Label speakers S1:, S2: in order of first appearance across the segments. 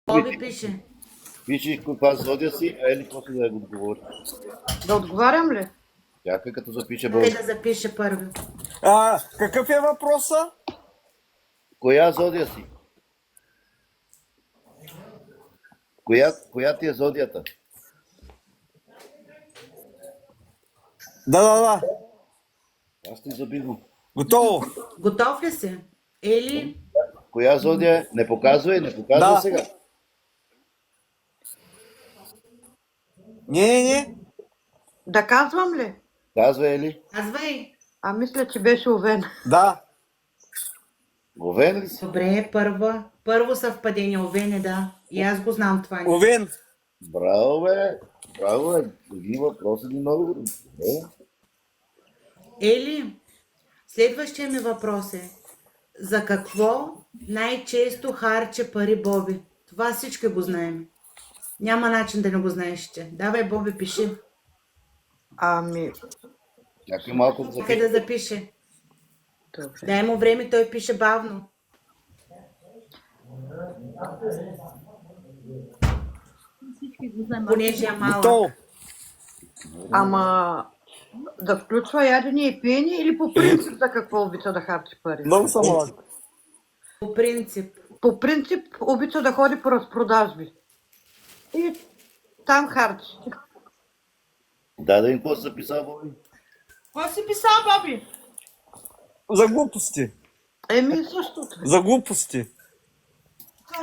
S1: Боби пише.
S2: Пишеш каква зодия си, а Ели после да го отговори.
S3: Да отговарям ли?
S2: Чакай като запише
S1: Дай
S2: Боби.
S1: да запише първи.
S4: Какъв е въпроса?
S2: Коя зодия си? Коя ти е зодията?
S4: Да.
S2: Аз ти забивам.
S4: Готово.
S1: Готов ли си? Ели,
S2: Коя зодия е? Не показвай
S4: Да.
S2: сега.
S4: Не.
S3: Да казвам ли?
S2: Казвай Ели.
S1: казвай.
S3: Мисля, че беше Овен.
S4: Да.
S2: Овен ли си?
S1: Добре, първо съвпадение. Овен да. И аз го знам това.
S4: Овен.
S2: Браво, бе. Браво, бе. Други въпроси ни много. Добре.
S1: Ели, следващия ми въпрос е: за какво най-често харче пари Боби? Това всички го знаем. Няма начин да не го знаеш, че. Давай, Боби, пиши.
S2: Чакай малко да
S1: Чакай
S2: запише.
S1: да запише.
S3: Добре.
S1: Дай му време, той пише бавно. Понеже е малък.
S4: Готово.
S3: Да включва ядене и пиене или по принцип за какво обича да харчи пари?
S4: Много съм малък.
S1: По принцип.
S3: По принцип обича да ходи по разпродажби. И там харчи.
S2: Да им какво си записал, Боби?
S3: Какво си писал, Боби?
S4: За глупости.
S3: Същото.
S4: За глупости.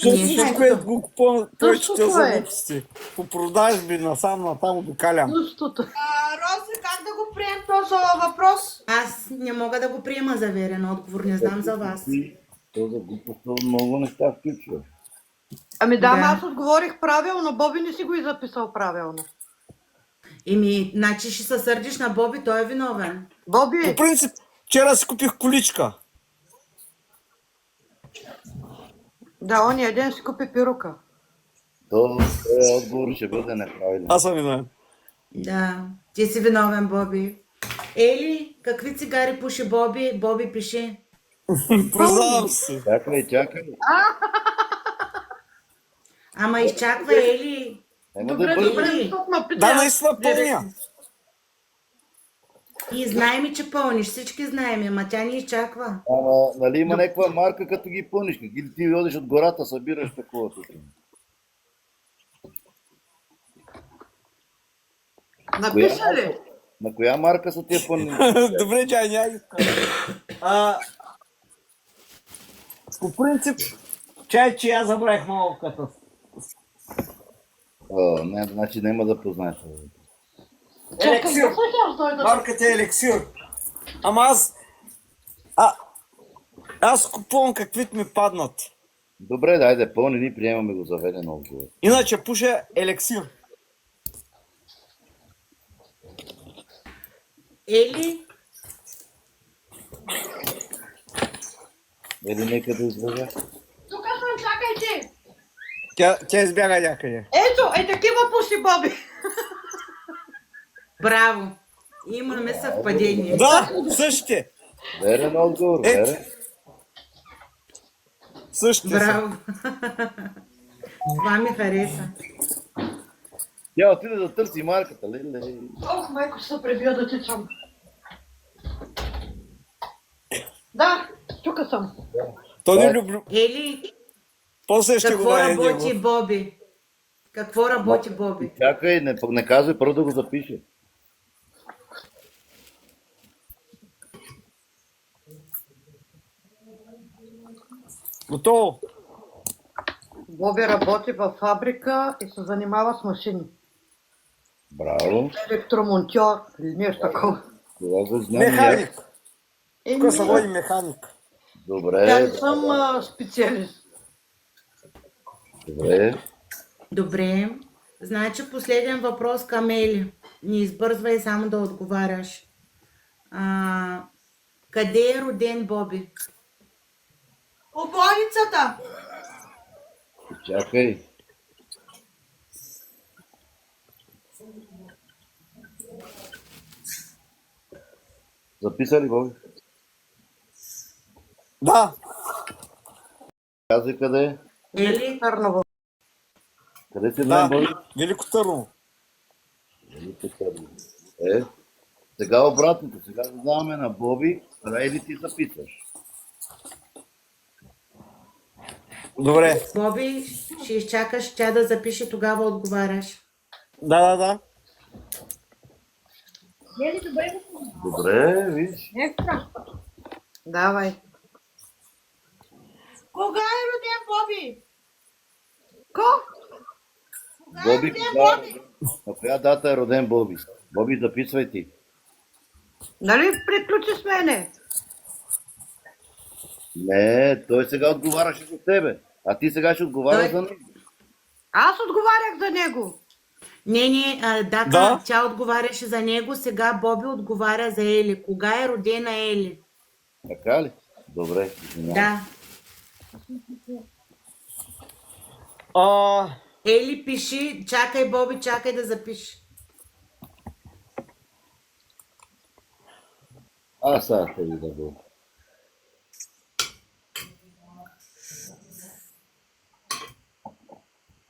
S1: Ние
S4: Всичко,
S1: същото.
S4: което го купувам, той
S3: Същото
S4: ще за
S3: е.
S4: глупости. По продажби насам натам обикалям.
S3: Същото.
S5: Рози, как да го прием този въпрос?
S1: Аз не мога да го приема за верен отговор, не знам за вас.
S2: То за глупост много неща включва.
S3: Да,
S1: Да.
S3: аз отговорих правилно, Боби не си го и записал правилно.
S1: Значи ще се сърдиш на Боби, той е виновен.
S3: Боби,
S4: По принцип, вчера си купих количка.
S3: да, ония ден си купи пирука.
S2: То отговор ще бъде неправилен.
S4: Аз съм виновен.
S1: Да, ти си виновен, Боби. Ели, какви цигари пуши Боби? Боби, пиши.
S4: Признавам се.
S2: Чакай.
S1: Ама изчаква, Ели.
S2: Няма да бъде.
S3: защото ме пита.
S4: Да, наистина пълня.
S1: И знаем, че пълниш, всички знаем, ама тя ни изчаква.
S2: Ама, нали има някаква марка, като ги пълниш? Как или ти водиш от гората, събираш таковато?
S3: Напиша ли?
S2: На коя марка са тия пълни?
S4: Добре, чай, няма. По принцип, чай, че аз забравих малко като.
S2: Не, значи няма да познаеш.
S4: Елексир. Марката е Елексир. Ама аз купувам каквито ми паднат.
S2: Добре, дайде, пълни ни, приемаме го за верен отговор.
S4: Иначе пуша Елексир.
S1: Ели,
S2: Или нека да извържа.
S3: Тук съм, чакайте.
S4: Тя избяга някъде.
S3: Ето, такива пуши, Боби.
S1: браво. Имаме съвпадение.
S4: Да, същите.
S2: Верен отговор, верен.
S4: Същите са.
S1: Браво. Това ми хареса.
S2: Тя отиде да търси марката, леле.
S3: Ох, майко, ще се пребия да тичам. Да, тук съм.
S4: То не люблю.
S1: Ели,
S4: После ще го
S1: какво
S4: даде
S1: работи
S4: него.
S1: Боби? Какво работи Боби?
S2: Чакай, не казвай, първо да го запише.
S4: Готово.
S3: Боби работи във фабрика и се занимава с машини.
S2: Браво.
S3: Електромонтьор или нещо такова.
S2: Това го знам.
S4: Механик.
S3: Еми,
S4: Тук се води механик.
S2: Добре.
S3: Тя не съм специалист.
S2: Добре.
S1: Добре. Значи последен въпрос към Ели. Не избързвай само да отговаряш. Къде е роден Боби?
S5: По болницата.
S2: Чакай. Записа ли, Боби?
S4: Да.
S2: Казвай къде е.
S1: Ели,
S3: Търново.
S2: Къде си
S4: Да,
S2: Боби?
S4: Велико Търново.
S2: Сега обратното. Сега задаваме на Боби, а или ти записваш.
S4: Добре.
S1: Боби, ще изчакаш тя да запише, тогава отговаряш.
S4: Да.
S5: Ели, добре.
S2: Добре, виж.
S5: Екстра.
S3: Давай.
S5: Кога е роден Боби?
S2: Боби, на коя дата е роден Боби? Боби, записвай ти.
S3: Нали приключи с мене?
S2: Не, той сега отговаряше за тебе. А ти сега ще отговаряш
S1: Той-
S2: за него.
S3: Аз отговарях за него.
S1: Не, Дака,
S4: Да.
S1: тя отговаряше за него, сега Боби отговаря за Ели. Кога е родена Ели?
S2: Така ли? Добре, извинявай.
S1: Да.
S4: А,
S1: Ели пиши, чакай Боби, чакай да запиши.
S2: Аз сега ще ви дадам.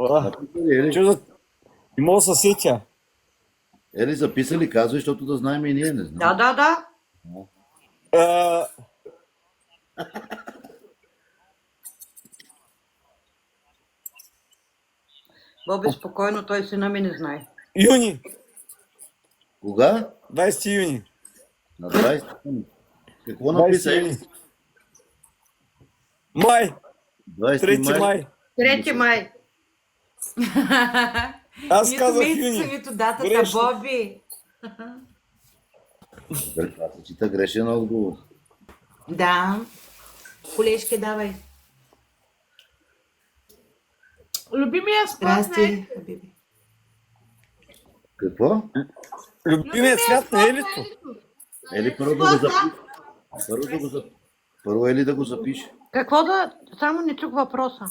S2: Написали, Ели?
S4: чудо, не мога да се сетя.
S2: Ели, записали, казвай, защото да знаем и ние, не знам.
S3: Да.
S4: А,
S3: Боби, спокойно, той сина ми не знае.
S4: юни,
S2: Кога?
S4: 20 юни.
S2: На 20 юни. Какво
S4: 20
S2: написа
S4: юни.
S2: Ели?
S4: Май,
S2: 20
S4: 3 май.
S3: 3 май.
S4: Аз
S1: Нито
S4: казах
S1: месеца,
S4: юни.
S1: нито датата,
S4: Грешно.
S1: Боби.
S2: Това се чита грешен отговор.
S1: Да. Колежке, давай.
S5: Любимия спорт на Ели.
S1: Здрасти, Хабиби.
S2: Какво?
S4: Любимият свят на Елито.
S2: Ели, първо да го запише. Първо Ели да го запише.
S3: Какво да... Само не чух въпроса.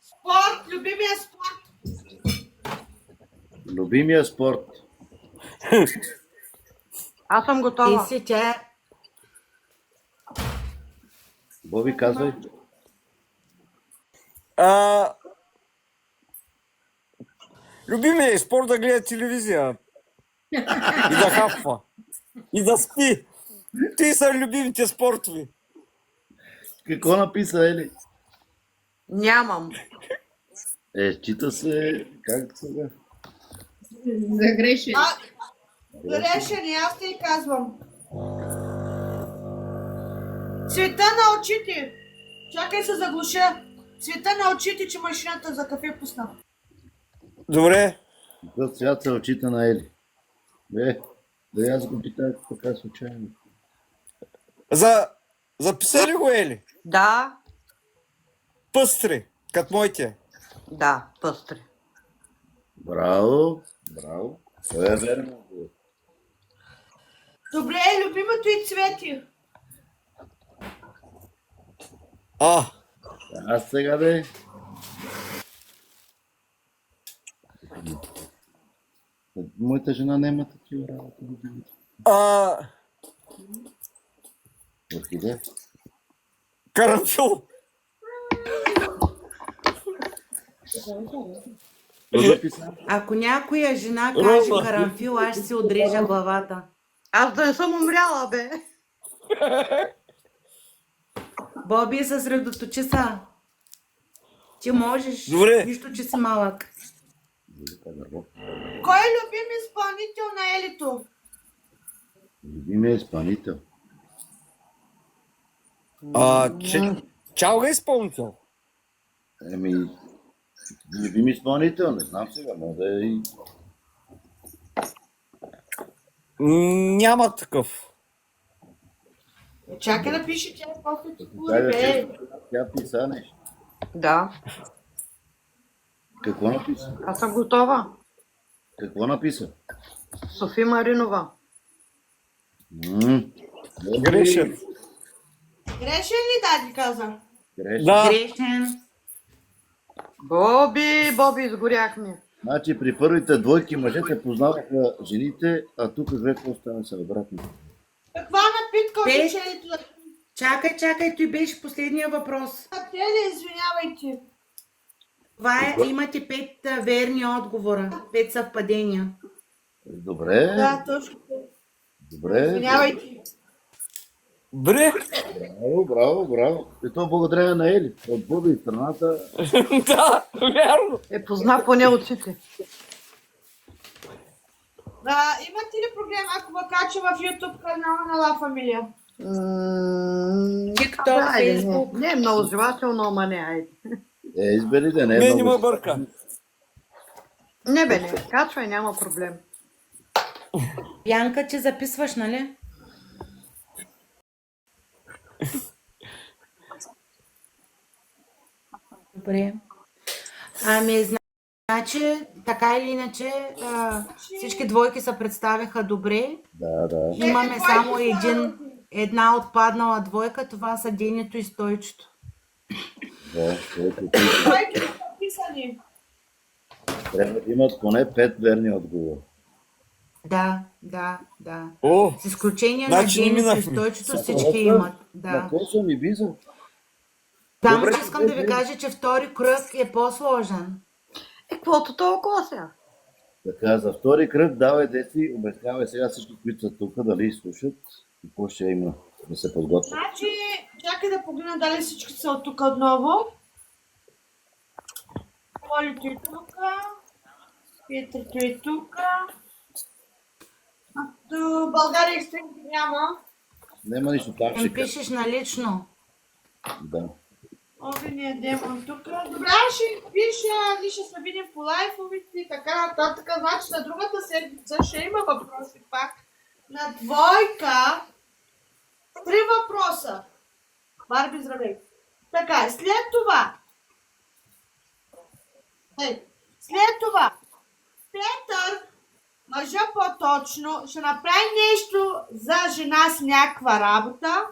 S5: Спорт, любимия спорт.
S2: Любимия спорт.
S3: Аз съм
S1: Ти
S3: готова.
S1: си, тя...
S2: Боби, казвай.
S4: Любимият е спорт да гледа телевизия. И да хапва. И да спи. Ти са любимите спортове.
S2: Какво написа Ели?
S3: Нямам.
S2: Чита се... Как сега?
S6: За грешен.
S5: Грешен и аз ти казвам. Цвета на очите. Чакай се заглуша. Цвета на очите, че машината за кафе пусна.
S4: Добре.
S2: Какъв цвят са очите на Ели? Да аз го питах така случайно.
S4: Записали го, Ели?
S3: Да.
S4: Пъстри, като моите.
S3: Да, пъстри.
S2: Браво. Това е верно.
S5: Добре, любимото и цвети.
S2: Аз сега да е. Моята жена няма такива работи. Орхидея.
S4: Карамфил.
S2: Какво записа?
S1: Ако някоя жена каже карамфил, аз ще си отрежа главата.
S3: Аз да не съм умряла, бе.
S1: Боби, съсредоточи се. Ти можеш.
S4: Добре.
S1: Нищо, че си малък.
S5: Кой е любим изпълнител на Елито?
S2: Любимия изпълнител.
S4: Чалга изпълнител.
S2: Любим изпълнител, не знам сега, може да е и...
S4: Няма такъв.
S5: Чакай да пише тя после ти
S2: Тя писа нещо.
S3: Да.
S2: Какво написа?
S3: Аз съм готова.
S2: Какво написа?
S3: Софи Маринова.
S4: Грешен.
S5: Грешен ли дади каза?
S2: Грешен.
S4: Да.
S1: Грешен.
S3: Боби, изгоряхме.
S2: Значи при първите двойки мъжете познаваха жените, а тук какво стана са обратно.
S5: Каква напитка
S1: Пей.
S5: обича Елито?
S1: Чакай, той беше последния въпрос.
S5: Те ли, извинявайте.
S1: Това е, имате 5 верни отговора, 5 съвпадения.
S2: Добре,
S5: Да, точно.
S2: добре.
S5: Извинявайте.
S4: Добре.
S2: Браво. И то благодарение на Ели. От Боби и страната.
S4: Да, вярно.
S3: Позна поне очите.
S5: Имате ли проблем, ако ме кача в YouTube канала на Ла Фамилия?
S1: TikTok,
S3: Айде,
S1: Facebook.
S3: не е много желателно, ама не, айде.
S2: Избери да не е
S4: Мен не
S2: много.
S4: ме бърка.
S3: Не бе, не, качвай, няма проблем.
S1: Янка, че записваш, нали? Добре. Ами, значи, така или иначе, всички двойки се представяха добре.
S2: Да.
S1: Имаме само една отпаднала двойка, това са Денито и Стойчето.
S2: Да,
S5: Двойки са записани.
S2: трябва да имат поне 5 верни отговора.
S1: Да.
S4: О,
S1: С изключение
S4: значи
S1: на
S4: не
S1: Денито и
S4: минахме.
S1: Стойчето всички имат.
S2: На
S1: Да.
S2: косо ми биза.
S1: Само,
S2: Добре,
S1: че искам да ви кажа, че втори кръг е по-сложен.
S3: Каквото толкова сега?
S2: Така, за втори кръг давай деси, обяснявай сега всички, които са тук, дали слушат и какво ще има да се подготвят.
S5: Значи, чакай да погледна дали всички са от тук отново. Колито е тук. Петрито е тук. До България Екстрим няма.
S2: Няма нищо, там ще
S1: Им пишеш налично.
S2: Да.
S5: Огнения демон тук. Добре, ще пиша, ние ще се видим по лайфовите и така нататък. Значи на другата седмица ще има въпроси пак. На двойка. 3 въпроса. Барби, здравей. Така, след това. Петър, мъжа по-точно, ще направи нещо за жена с някаква работа.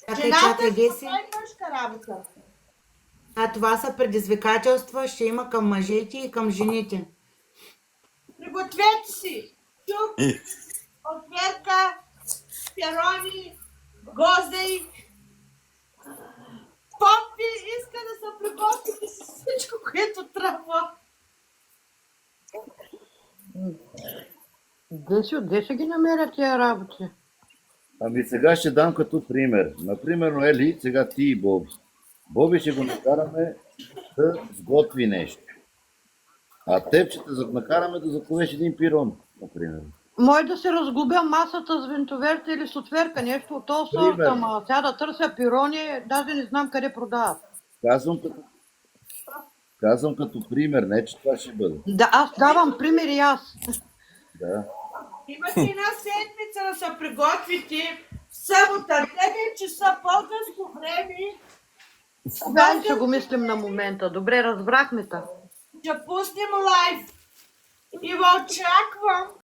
S1: Чакай, Деси.
S5: прави мъжка работа.
S1: Това са предизвикателства, ще има към мъжете и към жените.
S5: Пригответе си. Чук, отверка, перони, гоздей. Попи иска да се приготвите с всичко, което трябва.
S3: Де ще ги намерят тия работи?
S2: Ами сега ще дам като пример. Например, Ели, сега ти и Боби. Боби ще го накараме да сготви нещо. А теб ще те накараме да заковеш един пирон, например.
S3: Може да се разглобя масата с винтоверта или с отверка, нещо от този сорт,
S2: Пример.
S3: ама сега да търся пирони, даже не знам къде продават.
S2: Казвам като пример, не че това ще бъде.
S3: Да, аз давам пример и аз.
S2: Да.
S5: Имате една седмица да се приготвите. В събота, 9 часа българско време.
S3: Дай ще го мислим на момента. Добре, разбрахме те.
S5: Ще пуснем лайв. И ви очаквам